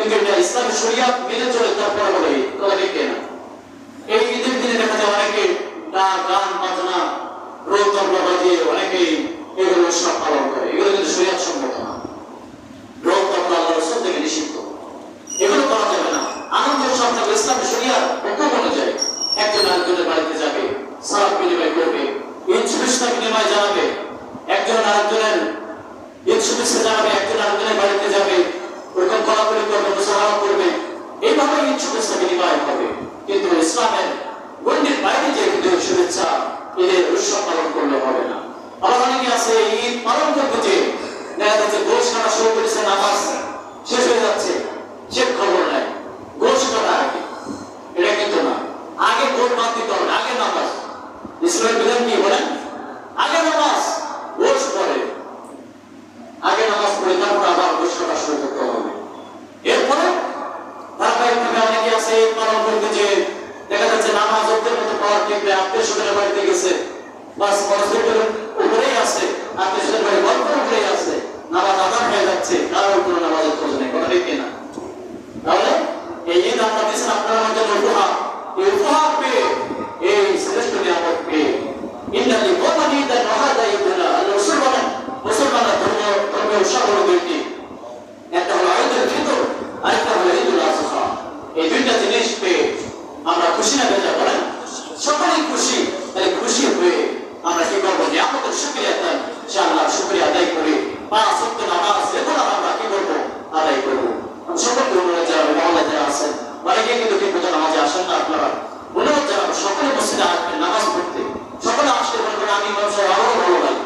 কিন্তু এটা ইসলামী শরিয়াত মেনে চলে তারপরে বলে কথা ঠিক না। এই ঈদের দিনে দেখা যায় অনেকে গান বাজনা রোল তবলা বাজিয়ে অনেকেই এগুলো উৎসব পালন করে, এগুলো কিন্তু শরিয়াত সম্মত না। রোল তবলা আল্লাহর রাসূল থেকে নিষিদ্ধ, এগুলো করা যাবে না। আনন্দ উৎসব থাকবে ইসলামী শরিয়াত হুকুম অনুযায়ী, একজন আরেকজনের বাড়িতে যাবে, সালাত বিনিময় করবে, ঈদ শুভেচ্ছা বিনিময় জানাবে, একজন আরেকজনের ঈদ শুভেচ্ছা জানাবে, একজন আরেকজনের বাড়িতে যাবে, ওরকম কলাকলি করবে, মুসাফা করবে, এইভাবে ঈদ শুভেচ্ছা বিনিময় হবে। কিন্তু ইসলামের গণ্ডির বাইরে যে কিন্তু শুভেচ্ছা ঈদের উৎসব পালন করলে হবে না। আবার অনেকে আছে ঈদ পালন করতে যে দেখা যাচ্ছে গোশ কাটা শুরু করেছে, নামাজ শেষ হয়ে যাচ্ছে, সে খবর নাই গোশ কাটা আগে, এটা কিন্তু না। আগে গোট বাদ দিতে হবে, আগে নামাজ। ইসলামের বিধান কি বলেন? আগে নামাজ, গোশ পরে, আগে নামাজ পড়ে তারপর আবার গোশ কাটা শুরু করতে হবে। এরপরে ধারাবাহিকভাবে অনেকে আছে ঈদ পালন করতে যে দেখা যাচ্ছে নামাজ অর্থের মতো পাওয়ার ঠিক নেই, আত্মীয় স্বজনের বাড়িতে গেছে, বাস মসজিদের উপরেই আছে, আত্মীয় স্বজনের বাড়ি গল্পের উপরেই আছে, নামাজ আদান হয়ে যাচ্ছে, কারোর কোনো নামাজের খোঁজ নেই, কথা ঠিক না। তাহলে এই ঈদ আমরা দিচ্ছেন আপনার মধ্যে উপহার, এই উপহার পেয়ে এই শ্রেষ্ঠ নিয়ামত পেয়ে ইন্দালি ওমানি দা নহাদা ইবুলা আল্লাহ রাসূল বলেন মুসলমানরা ধর্মীয় উৎসব হলো দুইটি, একটা হলো ঈদুল ফিতর, আরেকটা হলো ঈদুল আযহা। এই দুইটা জিনিস পেয়ে আমরা খুশি না বেজা বলেন? সকলেই খুশি। তাই খুশি হয়ে আমরা কি করবো? নিয়ামতের শুকরিয়া আদায়, ইনশাআল্লাহ শুকরিয়া আদায় করে 5 ওয়াক্ত নামাজ রেগুলার আমরা কি করবো? আদায় করবো। আমি সকলকে অনুরোধ জানাবো, মহল্লায় যারা আছেন অনেকে কিন্তু ঠিক মতো নামাজে আসেন না, আপনারা অনুরোধ জানাবো সকলে মসজিদে আসবেন নামাজ পড়তে, সকলে আসলে মনে করেন আমি ইমাম সাহেব আমারও ভালো লাগে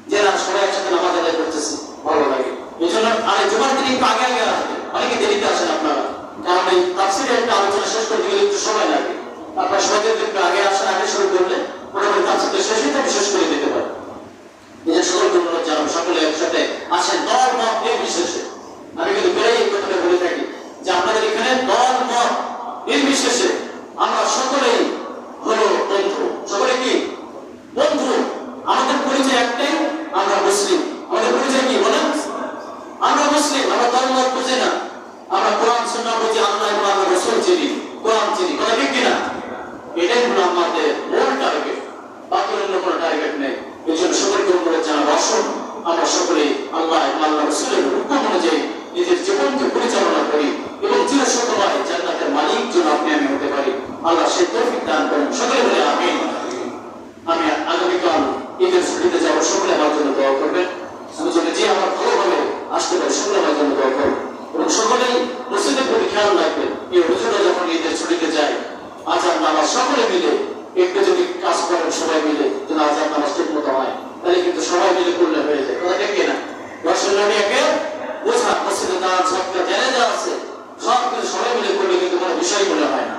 যে না সবাই একসাথে নামাজ আদায় করতেছি, ভালো লাগে। এই জন্য আর জুমার দিন একটু আগে আগে আসবেন, অনেকে দেরিতে আসেন আপনারা, কারণ এই তাফসীরের একটা আলোচনা শেষ করতে গেলে একটু সময় লাগে। আপনার সবাই একটু আগে আসেন, আগে শুরু করলে মোটামুটি তাফসীরটা শেষ হয়ে যাবে, শেষ করে দিতে পারে। এই যে সকলকে অনুরোধ জানাবো সকলে একসাথে আসেন, দল মত নির্বিশেষে। আমি কিন্তু প্রায় এই কথাটা বলে থাকি যে আপনাদের এখানে দল মত নির্বিশেষে আমরা সকলেই হলো বন্ধু। সকলে কি বন্ধু? আমাদের পরিচয় একটাই, আমরা মুসলিম। আমাদের পরিচয় কি বলেন? আমরা মুসলিম। আমরা দল মত বুঝি না, আমরা কোরআন সুন্নাহ বুঝি, আল্লাহ এবং আল্লাহর রাসূল চিনি, কোরআন চিনি, কথা ঠিক কিনা? এটাই হলো আমাদের মূল টার্গেট, বাকি অন্য কোনো টার্গেট নেই। এই জন্য সকলকে অনুরোধ জানাবো আসুন আমরা সকলেই আল্লাহ এবং আল্লাহর রাসূলের হুকুম অনুযায়ী নিজের জীবনকে পরিচালনা করি এবং চিরশতভাবে জান্নাতের মালিক যেন আপনি আমি হতে পারি। আল্লাহ সেই তৌফিক দান করেন। সকলে বলে আমিন। আমি আগামীকাল ঈদের ছুটিতে যাবো, সকলে আমার জন্য দোয়া করবেন। আমি যদি যে আমার ভালোভাবে আসতে পারি সকলে আমার জন্য দোয়া করবেন এবং সকলেই মসজিদের প্রতি খেয়াল রাখবেন। এই হুজুরা যখন ঈদের ছুটিতে যায় আজান নামাজ সকলে মিলে একটু যদি কাজ করেন সবাই মিলে, যেন আজান নামাজ ঠিক মতো হয়, তাহলে কিন্তু সবাই মিলে করলে হয়ে যায়, কথা ঠিক কিনা? দর্শনাকে বোঝা মসজিদে দাঁড়ান সবটা জেনে যা আছে সব কিন্তু সবাই মিলে করলে কিন্তু কোনো বিষয় মনে হয় না।